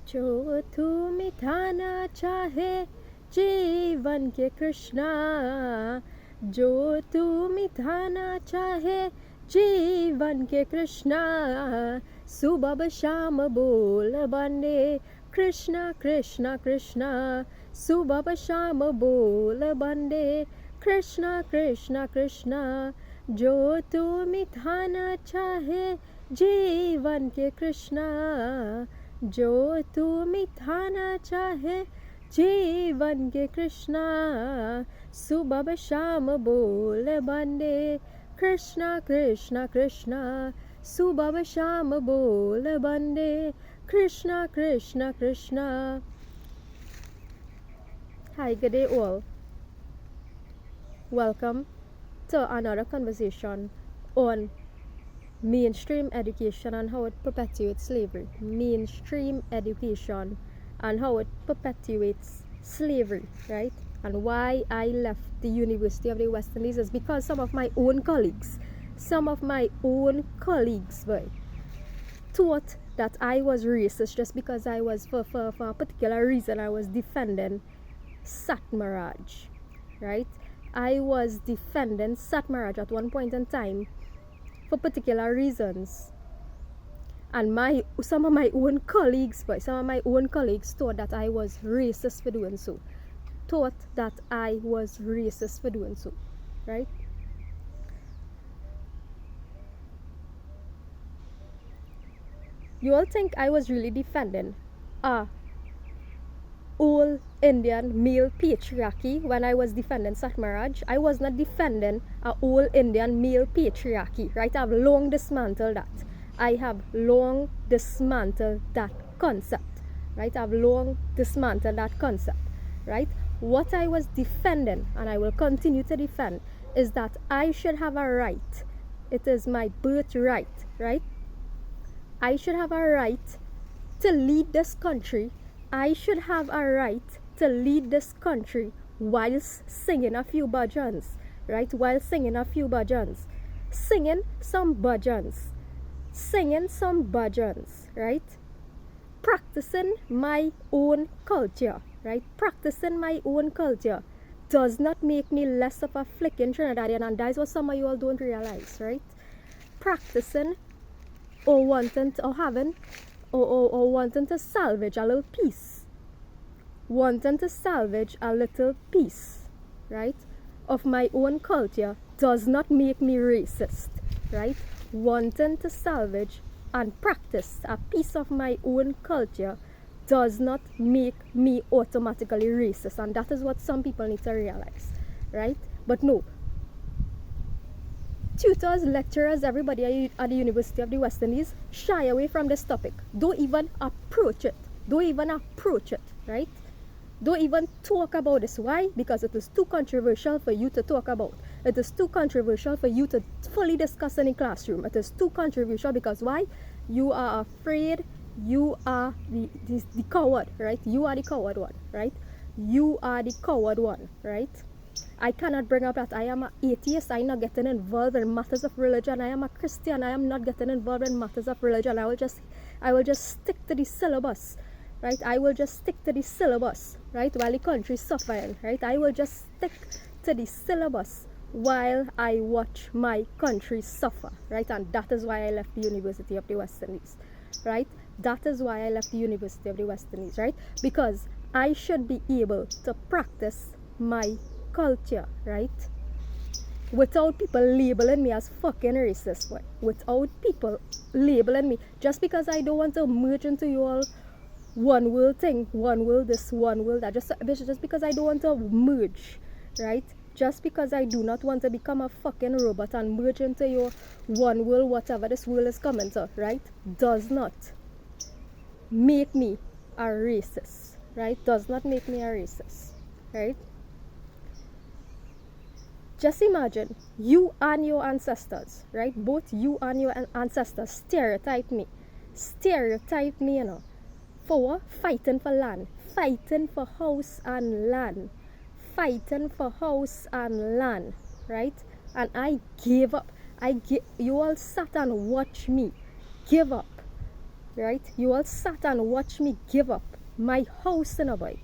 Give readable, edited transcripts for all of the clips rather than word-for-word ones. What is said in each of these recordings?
जो तू मिटाना चाहे जीवन के कृष्णा, जो तू मिटाना चाहे जीवन के कृष्णा, सुबह शाम बोल बंदे कृष्णा कृष्णा कृष्णा, सुबह शाम बोल बंदे कृष्णा कृष्णा कृष्णा, जो तू मिटाना चाहे जीवन के कृष्णा, जो तू मिटाना चाहे जीवन के कृष्णा, सुबह शाम बोल बंदे कृष्णा कृष्णा कृष्णा, सुबह शाम बोल बंदे Krishna Krishna Krishna. Hi, good day all. Welcome to another conversation on mainstream education and how it perpetuates slavery. Mainstream education and how it perpetuates slavery, right? And why I left the University of the West Indies is because some of my own colleagues thought that I was racist just because I was, for a particular reason, I was defending Satmaraj, right? I was defending Satmaraj at one point in time for particular reasons, and some of my own colleagues thought that I was racist for doing so, right? You all think I was really defending all Indian male patriarchy when I was defending Satmaraj. I was not defending a all Indian male patriarchy, right? I've long dismantled that. I have long dismantled that concept, right? I've long dismantled that concept, right? What I was defending, and I will continue to defend, is that I should have a right. It is my birthright, right? I should have a right to lead this country. I should have a right to lead this country whilst singing a few bhajans, right? While singing a few bhajans. Singing some bhajans, right? Practicing my own culture, right? Practicing my own culture does not make me less of a flicking Trinidadian, and that's what some of you all don't realize, right? Practicing or wanting to, or having or wanting to salvage a little piece, right, of my own culture does not make me racist, right? Wanting to salvage and practice a piece of my own culture does not make me automatically racist, and that is what some people need to realize, right? But no, tutors, lecturers, everybody at the University of the West Indies shy away from this topic. Don't even approach it, right? Don't even talk about this. Why? Because it is too controversial for you to talk about. It is too controversial for you to fully discuss in a classroom. It is too controversial because why? You are afraid. You are the coward, right? You are the coward one, right? You are the coward one, right? I cannot bring up that I am an atheist. I am not getting involved in matters of religion. I am a Christian. I am not getting involved in matters of religion. I will just stick to the syllabus, right? I will just stick to the syllabus, right? While the country is suffering, right? I will just stick to the syllabus while I watch my country suffer, right? And that is why I left the University of the West Indies, right? That is why I left the University of the West Indies, right? Because I should be able to practice my culture, right? Without people labeling me as fucking racist, boy. Without people labeling me. Just because I don't want to merge into your one world thing, one world this, one world that. Just because I don't want to merge, right? Just because I do not want to become a fucking robot and merge into your one world, whatever this world is coming to, right? Does not make me a racist, right? Does not make me a racist, right? Just imagine you and your ancestors, right? Both you and your ancestors stereotype me, you know, for fighting for land, fighting for house and land, right? And I gave up. You all sat and watched me give up right? You all sat and watched me give up my house in a boy.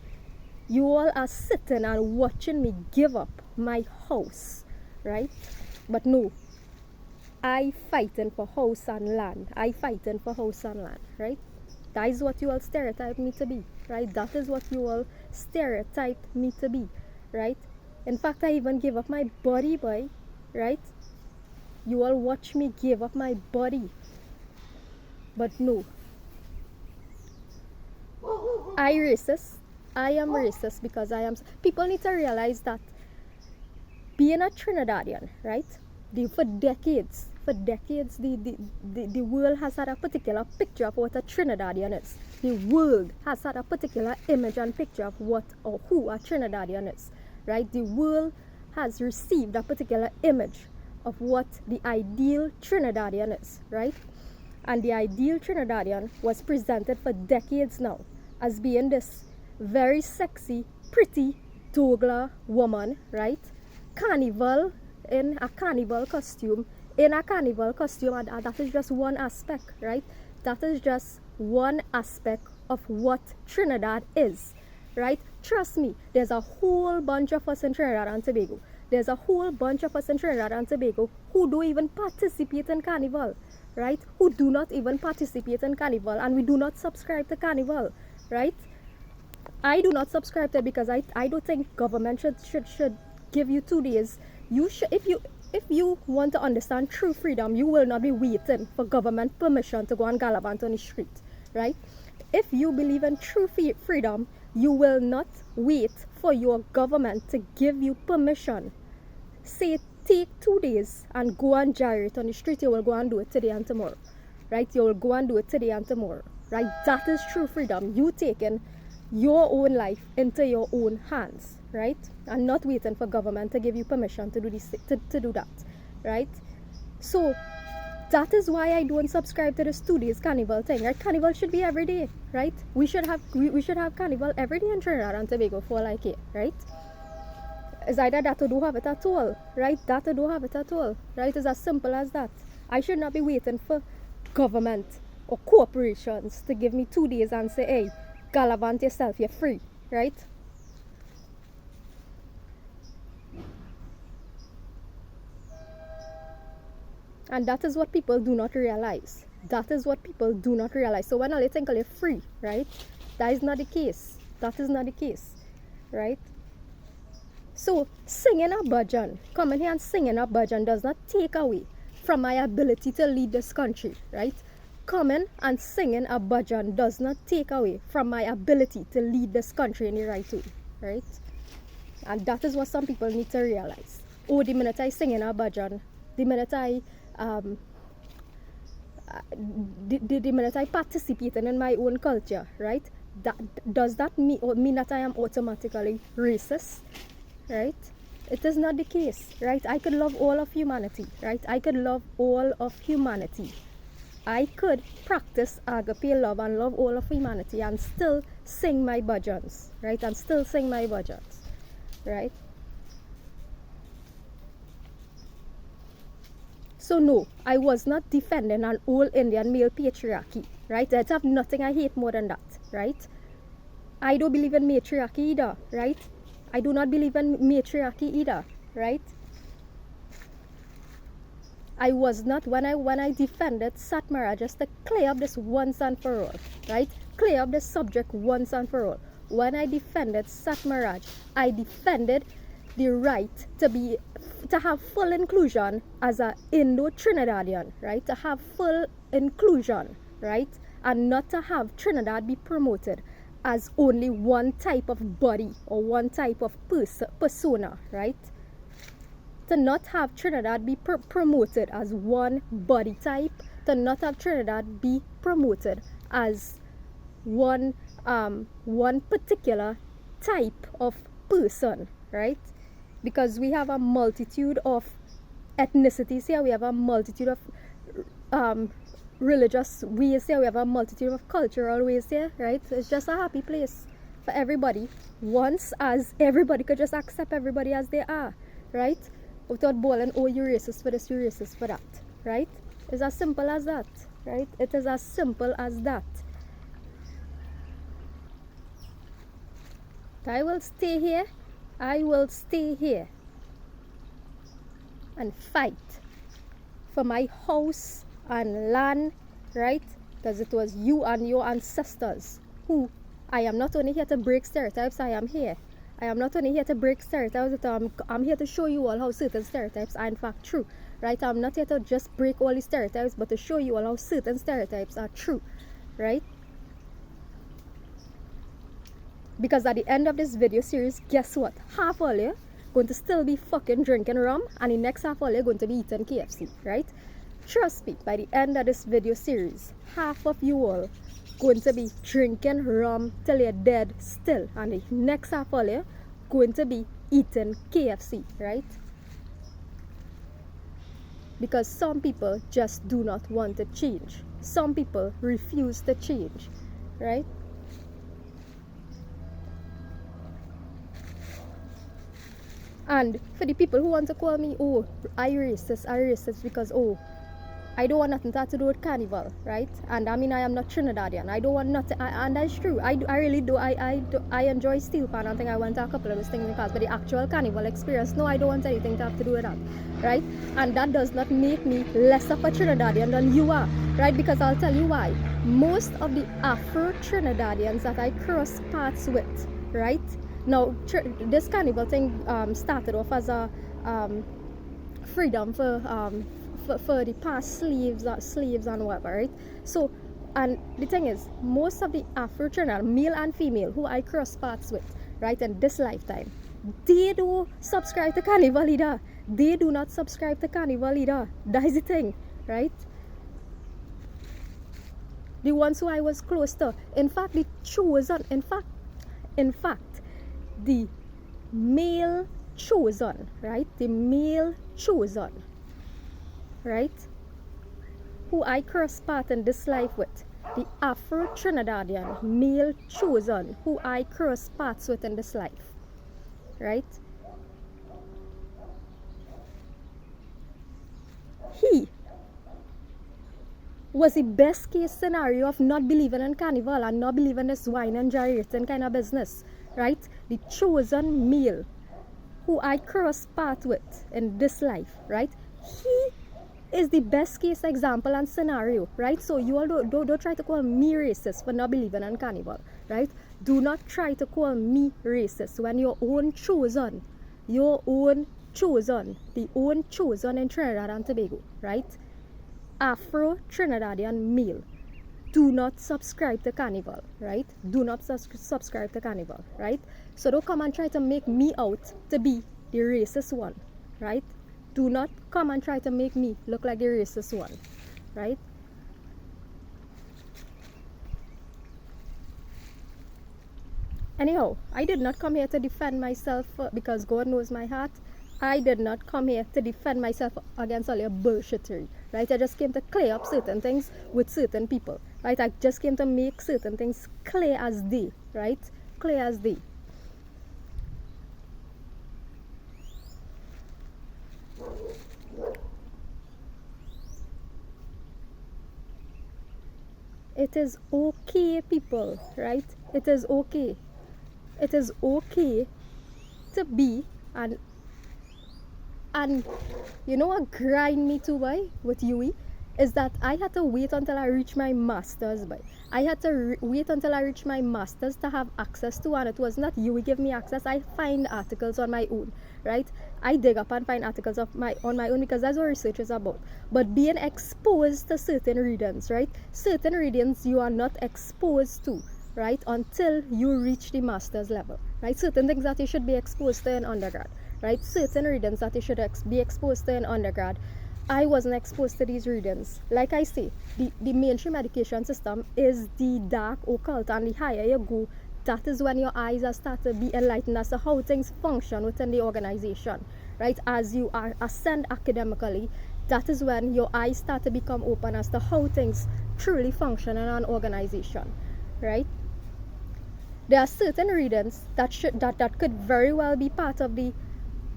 You all are sitting and watching me give up my house, right? But no, I fighting for house and land. I fighting for house and land, right? That is what you all stereotype me to be, right? That is what you all stereotype me to be, right? In fact, I even gave up my body, boy, right? You all watch me give up my body. But no, I racist. I am racist because I am. People need to realize that being a Trinidadian, right? For decades, the world has had a particular picture of what a Trinidadian is. The world has had a particular image and picture of what or who a Trinidadian is, right? The world has received a particular image of what the ideal Trinidadian is, right? And the ideal Trinidadian was presented for decades now as being this very sexy, pretty Douglas woman, right? Carnival in a carnival costume, and that is just one aspect, right? That is just one aspect of what Trinidad is, right? Trust me, there's a whole bunch of us in Trinidad and Tobago. There's a whole bunch of us in Trinidad and Tobago who don't even participate in carnival, right? Who do not even participate in carnival, and we do not subscribe to carnival, right? I do not subscribe to it because I don't think government should give you 2 days. You should, if you want to understand true freedom, you will not be waiting for government permission to go and gallivant on the street, right? If you believe in true freedom, you will not wait for your government to give you permission. Say take 2 days and go and gyrate on the street. You will go and do it today and tomorrow, right? You will go and do it today and tomorrow, right? That is true freedom. You taking your own life into your own hands, right? And not waiting for government to give you permission to do this, to do that, right? So that is why I don't subscribe to this 2 days carnival thing, right? Carnival should be every day, right? We should have carnival every day in Trinidad and Tobago for like it, right? It's either that or don't have it at all, right? That or don't have it at all, right? It's as simple as that. I should not be waiting for government or corporations to give me 2 days and say, hey, gallivant yourself, you're free, right? And that is what people do not realize. That is what people do not realize. So when they think they're free, right? That is not the case. That is not the case, right? So singing a bhajan, coming here and singing a bhajan does not take away from my ability to lead this country, right? Coming and singing a bhajan does not take away from my ability to lead this country in the right way, right? And that is what some people need to realize. Oh, the minute I sing in a bhajan, the minute I the minute I participate in my own culture, right? Does that mean that I am automatically racist, right? It is not the case, right? I could love all of humanity, right? I could love all of humanity. I could practice agape love and love all of humanity and still sing my bhajans, right? And still sing my bhajans, right? So no, I was not defending an old Indian male patriarchy, right? I have nothing I hate more than that, right? I don't believe in matriarchy either, right? I do not believe in matriarchy either, right? I was not, when I defended Sat Maharaj, just to clear up this once and for all, right? Clear up this subject once and for all. When I defended Sat Maharaj, I defended the right to have full inclusion as a Indo-Trinidadian, right? To have full inclusion, right? And not to have Trinidad be promoted as only one type of body or one type of persona, right? To not have Trinidad be promoted as one body type, to not have Trinidad be promoted as one particular type of person, right? Because we have a multitude of ethnicities here, we have a multitude of religious ways here, we have a multitude of cultural ways here, right? It's just a happy place for everybody, once as everybody could just accept everybody as they are, right? Without bawling, oh, you're racist for this, you're racist for that, right? It's as simple as that, right? It is as simple as that. I will stay here. I will stay here and fight for my house and land, right? Because it was you and your ancestors who, I am not only here to break stereotypes, I am here. I am not only here to break stereotypes, but I'm here to show you all how certain stereotypes are in fact true, right? I'm not here to just break all the stereotypes, but to show you all how certain stereotypes are true, right? Because at the end of this video series, guess what? Half all you going to still be fucking drinking rum, and the next half all you're going to be eating KFC, right? Trust me, by the end of this video series, half of you all going to be drinking rum till you're dead still, and the next half all you're going to be eating KFC, right? Because some people just do not want to change. Some people refuse to change, right? And for the people who want to call me, oh, I racist because, oh, I don't want nothing to have to do with carnival, right? And I mean, I am not Trinidadian. I don't want nothing, and that's true. I really do. I enjoy steel pan. I think I went to a couple of those things in the past, but the actual carnival experience, no, I don't want anything to have to do with that, right? And that does not make me less of a Trinidadian than you are, right? Because I'll tell you why. Most of the Afro-Trinidadians that I cross paths with, right? Now, this carnival thing started off as a freedom for the past slaves and whatever, right? So, and the thing is, most of the Afro-Trinidad, male and female, who I cross paths with, right, in this lifetime, they do subscribe to carnival either. They do not subscribe to carnival either. That is the thing, right? The ones who I was close to, in fact, the chosen, in fact, the male chosen, right? The male chosen, right? Who I cross path in this life with, the Afro-Trinidadian male chosen who I cross paths with in this life, right? He was the best case scenario of not believing in carnival and not believing this wine and gyrating kind of business, right? The chosen male who I cross path with in this life, right? He is the best case example and scenario, right? So you all don't try to call me racist for not believing in carnival, right? Do not try to call me racist when your own chosen, the own chosen in Trinidad and Tobago, right? Afro-Trinidadian male, do not subscribe to carnival, right? Do not subscribe to carnival, right? So don't come and try to make me out to be the racist one, right? Do not come and try to make me look like the racist one, right? Anyhow, I did not come here to defend myself because God knows my heart. I did not come here to defend myself against all your bullshittery, right? I just came to clear up certain things with certain people, right? I just came to make certain things clear as day, right? Clear as day. It is okay, people, right? It is okay. It is okay to be and you know what grind me to boy with UE is that I had to wait until I reach my master's, boy. I had to wait until I reach my master's to have access to, and it was not UE give me access. I find articles on my own, right? I dig up and find articles on my own because that's what research is about. But being exposed to certain readings, right? Certain readings you are not exposed to, right, until you reach the master's level, right? Certain things that you should be exposed to in undergrad, right? Certain readings that you should be exposed to in undergrad. I wasn't exposed to these readings. Like I say, the mainstream education system is the dark occult, and the higher you go, that is when your eyes are start to be enlightened as to how things function within the organization, right? As you ascend academically, that is when your eyes start to become open as to how things truly function in an organization, right? There are certain readings that could very well be part of the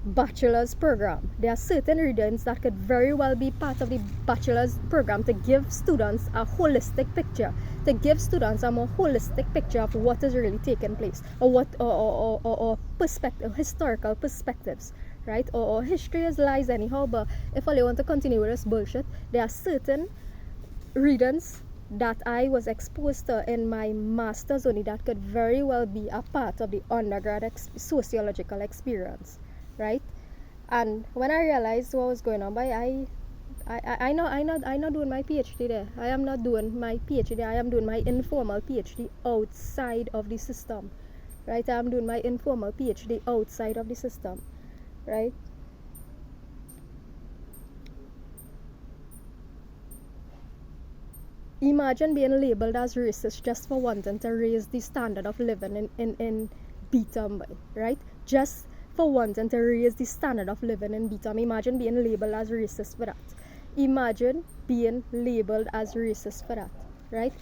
bachelor's program. There are certain readings that could very well be part of the bachelor's program to give students a holistic picture, to give students a more holistic picture of what is really taking place, or what or perspective, historical perspectives, right? Or history is lies anyhow. But if all you want to continue with this bullshit, there are certain readings that I was exposed to in my master's only that could very well be a part of the undergrad sociological experience, right? And when I realized what was going on, I'm not doing my PhD there. I am not doing my PhD there. I am doing my informal PhD outside of the system, right? I am doing my informal PhD outside of the system, right? Imagine being labeled as racist just for wanting to raise the standard of living in Beatum, right? Just for wanting to raise the standard of living in Beatum. Imagine being labeled as racist for that. Imagine being labeled as racist for that, right?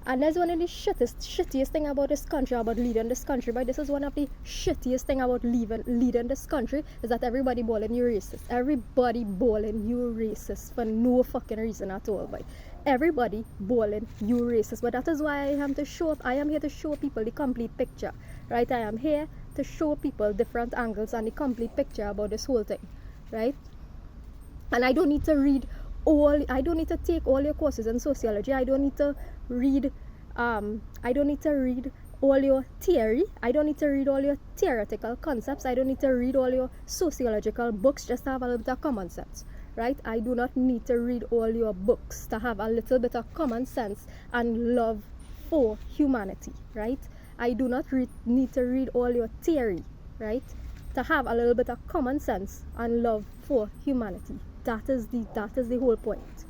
And that's one of the shittiest thing about this country, about leading this country. But this is one of the shittiest thing about leading this country, is that everybody balling you racist. Everybody balling you racist for no fucking reason at all, boy. Everybody balling you racist. But that is why I am here to show people the complete picture, right? I am here to show people different angles and the complete picture about this whole thing, right? And I don't need to take all your courses in sociology. I don't need to read all your theory. I don't need to read all your theoretical concepts. I don't need to read all your sociological books just to have a little bit of common sense, right? I do not need to read all your books to have a little bit of common sense and love for humanity, right? I do not need to read all your theory, right, to have a little bit of common sense and love for humanity. That is the whole point.